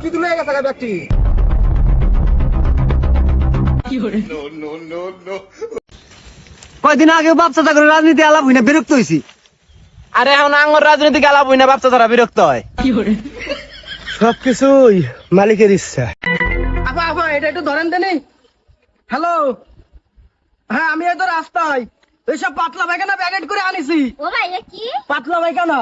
তুই তুলে গেছে ব্যক্তি কয়দিন আগে বাপসা করে রাজনীতি আলাপ হইনা বিরক্ত হয়েছি। আরে এখন আঙ্গর রাজনীতি গেলা বই না বাচ্চা তারা বিরক্ত হয়। সবকিছুই মালিকের ইচ্ছা। আপা আপা এটা একটু ধরেন দেনি। হ্যালো, হ্যাঁ আমি এই তো রাস্তায় এইসব পাতলা পায়খানা প্যাকেট করে আনিছি। ও ভাই এ কি পাতলা পায়খানা